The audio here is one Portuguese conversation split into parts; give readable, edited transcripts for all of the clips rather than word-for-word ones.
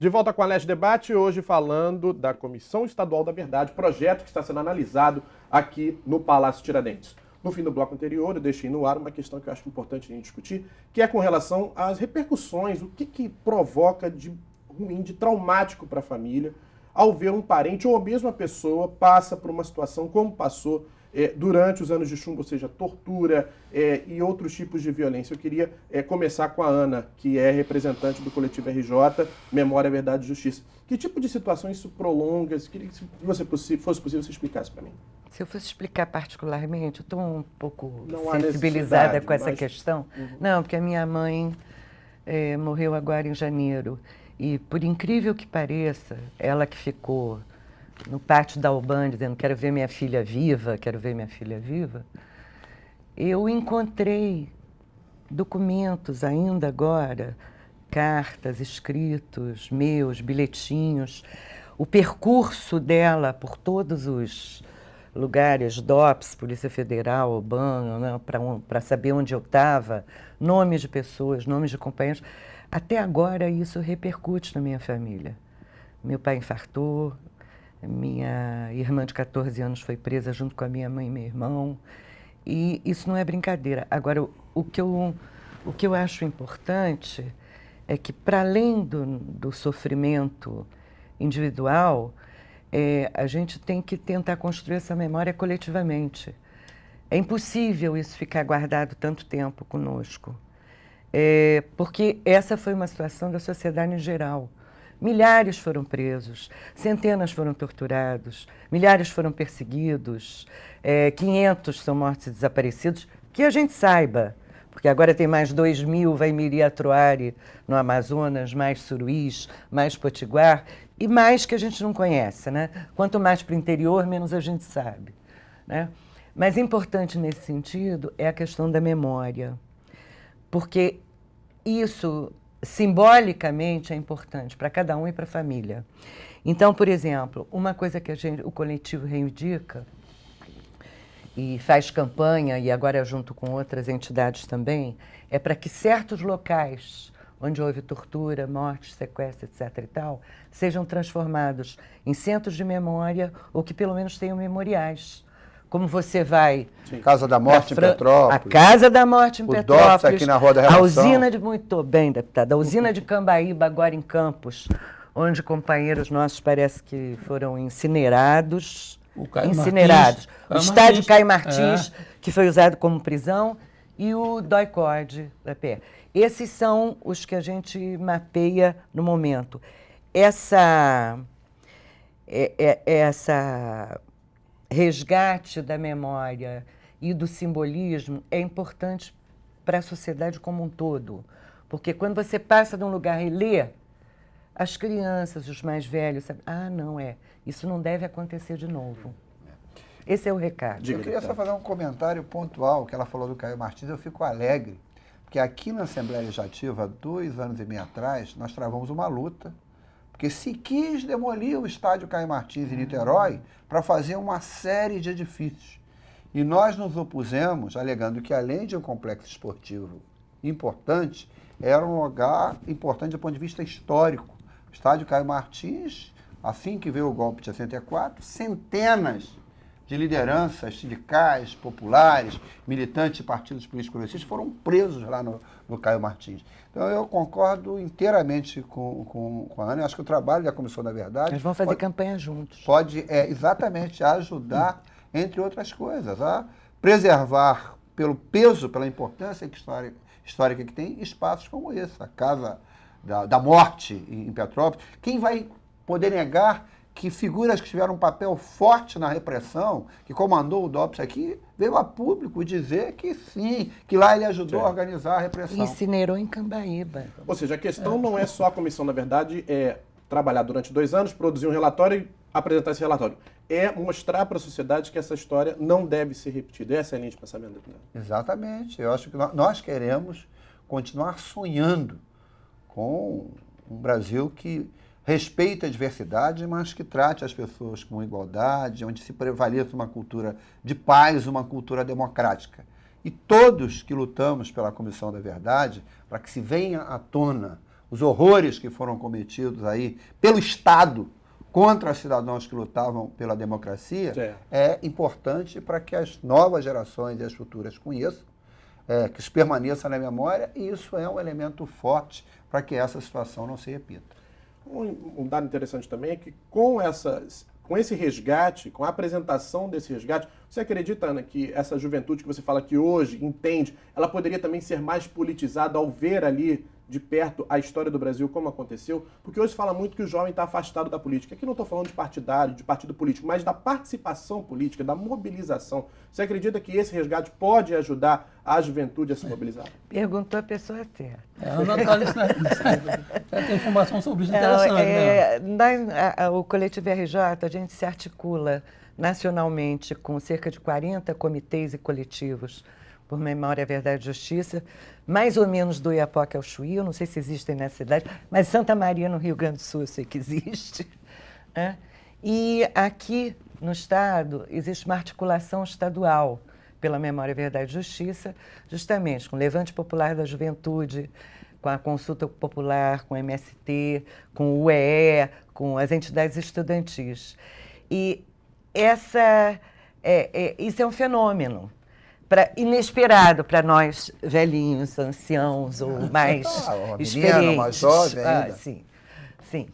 De volta com a Leste Debate, hoje falando da Comissão Estadual da Verdade, projeto que está sendo analisado aqui no Palácio Tiradentes. No fim do bloco anterior, eu deixei no ar uma questão que eu acho importante a gente discutir, que é com relação às repercussões, o que provoca de ruim, de traumático para a família, ao ver um parente ou mesmo a pessoa passa por uma situação como passou durante os anos de chumbo, ou seja, tortura e outros tipos de violência. Eu queria começar com a Ana, que é representante do coletivo RJ, Memória, Verdade e Justiça. Que tipo de situação isso prolonga? Queria que, se fosse possível, você explicasse para mim. Se eu fosse explicar particularmente, eu estou um pouco Não há sensibilizada com essa mas... questão. Não, porque a minha mãe morreu agora em janeiro. E, por incrível que pareça, ela que ficou no pátio da Albânia dizendo quero ver minha filha viva, quero ver minha filha viva, eu encontrei documentos ainda agora, cartas, escritos meus, bilhetinhos, o percurso dela por todos os lugares, DOPS, Polícia Federal, OBAN, né, para saber onde eu estava, nomes de pessoas, nomes de companheiros. Até agora isso repercute na minha família. Meu pai infartou, minha irmã de 14 anos foi presa junto com a minha mãe e meu irmão. E isso não é brincadeira. Agora, o que eu acho importante é que, para além do sofrimento individual, a gente tem que tentar construir essa memória coletivamente. É impossível isso ficar guardado tanto tempo conosco. Porque essa foi uma situação da sociedade em geral. Milhares foram presos, centenas foram torturados, milhares foram perseguidos, 500 são mortos e desaparecidos, que a gente saiba, porque agora tem mais 2.000, vai Miriatroari no Amazonas, mais Suruís, mais Potiguar, e mais que a gente não conhece, né? Quanto mais para o interior, menos a gente sabe, né? Mas importante nesse sentido é a questão da memória, porque isso simbolicamente é importante para cada um e para a família. Então, por exemplo, uma coisa que o coletivo reivindica e faz campanha, e agora junto com outras entidades também, é para que certos locais onde houve tortura, morte, sequestro, etc. e tal, sejam transformados em centros de memória ou que pelo menos tenham memoriais. Como você vai... Sim. Casa da Morte em Petrópolis. A Casa da Morte em Petrópolis. DOPS aqui na Rua da Revolução. A usina de... Muito bem, deputada. A usina de Cambaíba, agora em Campos, onde companheiros nossos parece que foram incinerados. O Caio incinerados. Martins. O estádio Caio Martins, que foi usado como prisão, e o DOI-CODE da PE. Esses são os que a gente mapeia no momento. Essa resgate da memória e do simbolismo é importante para a sociedade como um todo. Porque quando você passa de um lugar e lê, as crianças, os mais velhos, sabem, isso não deve acontecer de novo. Esse é o recado. Eu queria só fazer um comentário pontual, que ela falou do Caio Martins, eu fico alegre, porque aqui na Assembleia Legislativa, há 2 anos e meio atrás, nós travamos uma luta, porque se quis demolir o estádio Caio Martins em Niterói para fazer uma série de edifícios. E nós nos opusemos, alegando que, além de um complexo esportivo importante, era um lugar importante do ponto de vista histórico. O estádio Caio Martins, assim que veio o golpe de 64, centenas de lideranças sindicais, populares, militantes de partidos políticos progressistas foram presos lá no Caio Martins. Então, eu concordo inteiramente com a Ana. Eu acho que o trabalho da Comissão da Verdade... Nós vamos fazer campanha juntos. Pode, exatamente, ajudar, entre outras coisas, a preservar, pelo peso, pela importância histórica que tem, espaços como esse, a Casa da Morte em Petrópolis. Quem vai poder negar que figuras que tiveram um papel forte na repressão, que comandou o DOPS aqui, veio a público dizer que sim, que lá ele ajudou a organizar a repressão. Incinerou em Cambaíba. Ou seja, a questão não é só a comissão, na verdade, trabalhar durante 2 anos, produzir um relatório e apresentar esse relatório. É mostrar para a sociedade que essa história não deve ser repetida. Essa é a linha de pensamento. Exatamente. Eu acho que nós queremos continuar sonhando com um Brasil que respeite a diversidade, mas que trate as pessoas com igualdade, onde se prevaleça uma cultura de paz, uma cultura democrática. E todos que lutamos pela Comissão da Verdade, para que se venha à tona os horrores que foram cometidos aí pelo Estado contra cidadãos que lutavam pela democracia, é importante para que as novas gerações e as futuras conheçam, que isso permaneça na memória, e isso é um elemento forte para que essa situação não se repita. Um dado interessante também é que com esse resgate, com a apresentação desse resgate, você acredita, Ana, que essa juventude que você fala que hoje entende, ela poderia também ser mais politizada ao ver ali de perto a história do Brasil, como aconteceu? Porque hoje se fala muito que o jovem está afastado da política. Aqui não estou falando de partidário, de partido político, mas da participação política, da mobilização. Você acredita que esse resgate pode ajudar a juventude a se mobilizar? Perguntou a pessoa certa. A Natália tem informação sobre isso interessante. O Coletivo RJ, a gente se articula nacionalmente com cerca de 40 comitês e coletivos por Memória, Verdade e Justiça, mais ou menos do Iapoque ao Chuí, eu não sei se existem nessa cidade, mas Santa Maria, no Rio Grande do Sul, eu sei que existe. Né? E aqui no Estado existe uma articulação estadual pela Memória, Verdade e Justiça, justamente com o Levante Popular da Juventude, com a Consulta Popular, com o MST, com o UEE, com as entidades estudantis. E isso é um fenômeno inesperado para nós velhinhos, anciãos ou mais experientes. Menina, mais jovem ainda. Sim.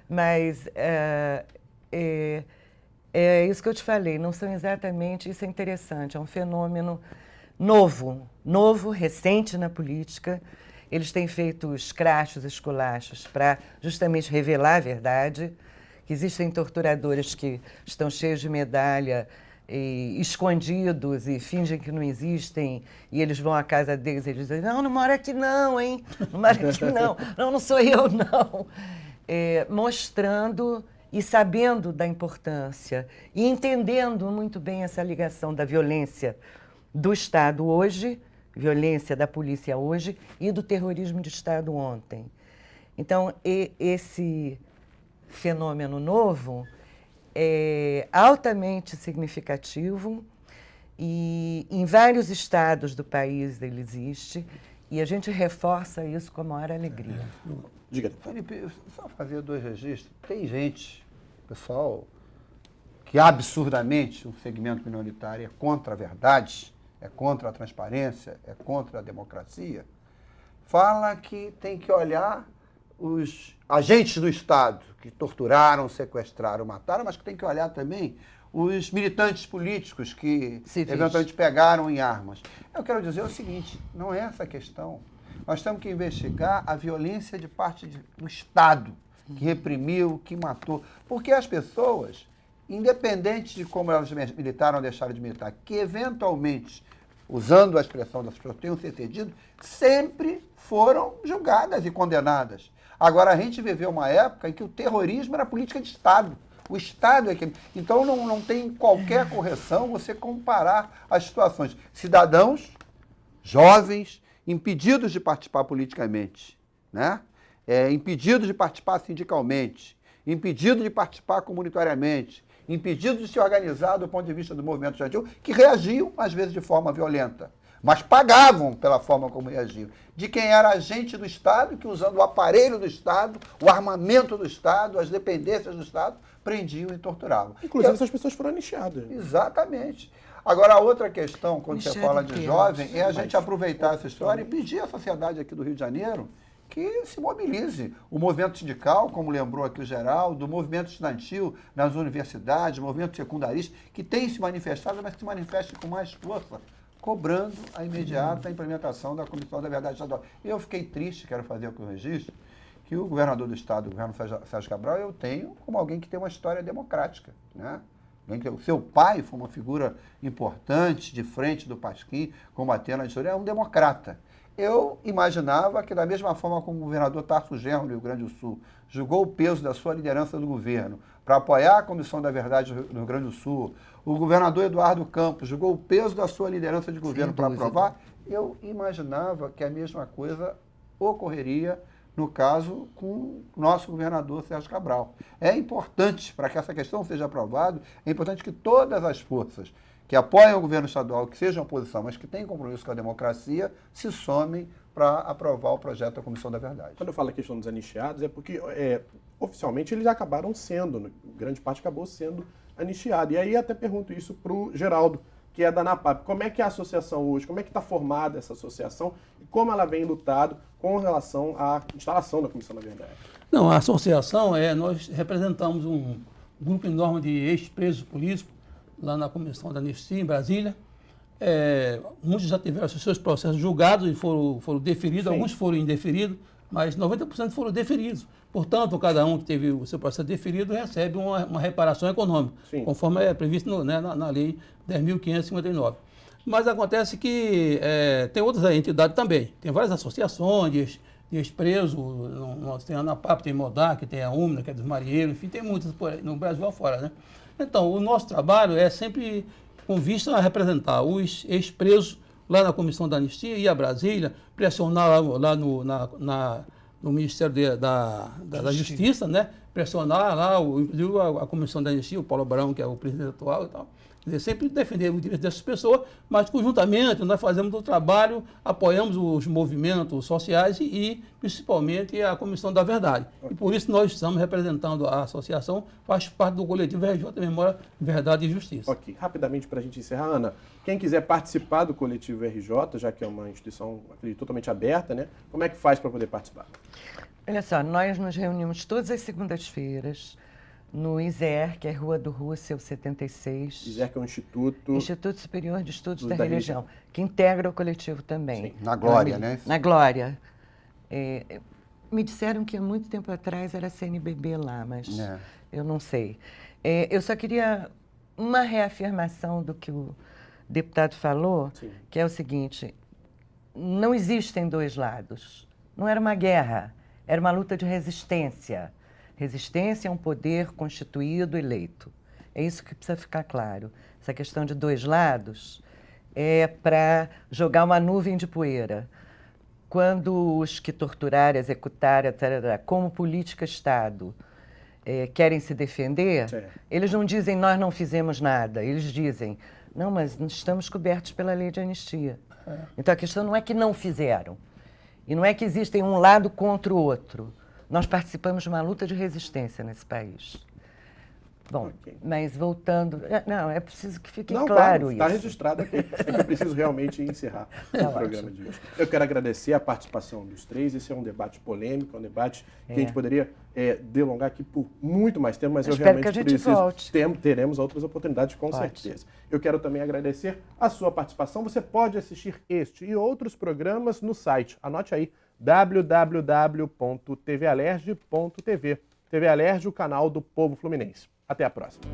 Mas é isso que eu te falei, não são exatamente, isso é interessante, é um fenômeno novo, recente na política. Eles têm feito os crachos, esculachos, para justamente revelar a verdade, que existem torturadores que estão cheios de medalha, escondidos e fingem que não existem, e eles vão à casa deles e eles dizem, não mora aqui não, hein? Não mora aqui não sou eu, não. Mostrando e sabendo da importância e entendendo muito bem essa ligação da violência do Estado hoje, violência da polícia hoje e do terrorismo de Estado ontem. Então, esse fenômeno novo é altamente significativo e em vários estados do país ele existe e a gente reforça isso com a maior alegria. Diga. Felipe, só fazer 2 registros. Tem gente, pessoal, que absurdamente um segmento minoritário é contra a verdade, é contra a transparência, é contra a democracia, fala que tem que olhar os agentes do Estado que torturaram, sequestraram, mataram, mas que tem que olhar também os militantes políticos que eventualmente pegaram em armas. Eu quero dizer o seguinte, não é essa a questão. Nós temos que investigar a violência de parte do Estado, que reprimiu, que matou. Porque as pessoas, independente de como elas militaram ou deixaram de militar, que eventualmente, usando a expressão das pessoas, tenham se excedido, sempre foram julgadas e condenadas. Agora, a gente viveu uma época em que o terrorismo era política de Estado. O Estado é que... Então, não tem qualquer correção você comparar as situações. Cidadãos, jovens, impedidos de participar politicamente, né? Impedidos de participar sindicalmente, impedidos de participar comunitariamente, impedidos de se organizar do ponto de vista do movimento estudantil, que reagiam, às vezes, de forma violenta, mas pagavam pela forma como reagiam. De quem era agente do Estado, que usando o aparelho do Estado, o armamento do Estado, as dependências do Estado, prendiam e torturavam. Inclusive, essas pessoas foram anistiadas. Exatamente. Agora, a outra questão, quando você fala de jovem, é a gente aproveitar essa história e pedir à sociedade aqui do Rio de Janeiro que se mobilize. O movimento sindical, como lembrou aqui o Geraldo, o movimento estudantil nas universidades, o movimento secundarista, que tem se manifestado, mas que se manifeste com mais força, cobrando a imediata implementação da Comissão da Verdade Estadual. Eu fiquei triste, quero fazer aqui o registro, que o governador do Estado, o governador Sérgio Cabral, eu tenho como alguém que tem uma história democrática, né? O seu pai foi uma figura importante de frente do Pasquim, combatendo a ditadura, é um democrata. Eu imaginava que, da mesma forma como o governador Tarso Genro, do Rio Grande do Sul, julgou o peso da sua liderança do governo para apoiar a Comissão da Verdade do Rio Grande do Sul, o governador Eduardo Campos julgou o peso da sua liderança de governo para aprovar, eu imaginava que a mesma coisa ocorreria no caso com o nosso governador Sérgio Cabral. É importante, para que essa questão seja aprovada, é importante que todas as forças que apoiam o governo estadual, que sejam oposição, mas que têm compromisso com a democracia, se somem para aprovar o projeto da Comissão da Verdade. Quando eu falo a questão dos anistiados, é porque oficialmente eles acabaram sendo, grande parte acabou sendo anistiado. E aí até pergunto isso para o Geraldo, que é da ANAPAP. Como é que é a associação hoje? Como é que está formada essa associação? E como ela vem lutado com relação à instalação da Comissão da Verdade? Não, a associação, nós representamos um grupo enorme de ex-presos políticos lá na Comissão da Anistia, em Brasília. Muitos já tiveram os seus processos julgados e foram deferidos, Sim. Alguns foram indeferidos, mas 90% foram deferidos. Portanto, cada um que teve o seu processo deferido recebe uma reparação econômica, Sim. conforme é previsto na Lei 10.559. Mas acontece que tem outras entidades também. Tem várias associações de ex-presos, tem a ANAPAP, tem a MODAC, tem a UMNA, que é dos marinheiros, enfim, tem muitas por aí, no Brasil afora, né? Então, o nosso trabalho é sempre com vista a representar os ex-presos lá na Comissão da Anistia e a Brasília, pressionar lá no Ministério da Justiça, né? Pressionar lá, inclusive a Comissão da Anistia, o Paulo Abrão, que é o presidente atual e tal. Quer dizer, sempre defender os direitos dessas pessoas, mas conjuntamente nós fazemos o trabalho, apoiamos os movimentos sociais e principalmente a Comissão da Verdade. E por isso nós estamos representando a associação, faz parte do coletivo RJ Memória, Verdade e Justiça. Ok, rapidamente para a gente encerrar, Ana, quem quiser participar do coletivo RJ, já que é uma instituição acredito, totalmente aberta, né? Como é que faz para poder participar? Olha só, nós nos reunimos todas as segundas-feiras no ISER, que é Rua do Russell 76. ISER, que é um instituto... Instituto Superior de Estudos da Religião, que integra o coletivo também. Sim, na Glória, né? Na Glória. Me disseram que há muito tempo atrás era CNBB lá, mas eu não sei. Eu só queria uma reafirmação do que o deputado falou, Sim. que é o seguinte: não existem dois lados. Não era uma guerra, era uma luta de resistência. Resistência é um poder constituído, eleito. É isso que precisa ficar claro. Essa questão de dois lados é para jogar uma nuvem de poeira. Quando os que torturaram, executaram, etc., como política-Estado, querem se defender, eles não dizem nós não fizemos nada. Eles dizem, não, mas estamos cobertos pela lei de anistia. Então a questão não é que não fizeram. E não é que existem um lado contra o outro. Nós participamos de uma luta de resistência nesse país. Bom, mas voltando... Não, é preciso que fique claro isso. Está registrado aqui. É que eu preciso realmente encerrar o programa de hoje. Eu quero agradecer a participação dos três. Esse é um debate polêmico, é um debate que a gente poderia delongar aqui por muito mais tempo, mas eu realmente preciso... Teremos outras oportunidades, com certeza. Eu quero também agradecer a sua participação. Você pode assistir este e outros programas no site. Anote aí, www.tvalerj.tv. TV Alerj, o canal do Povo Fluminense. Até a próxima.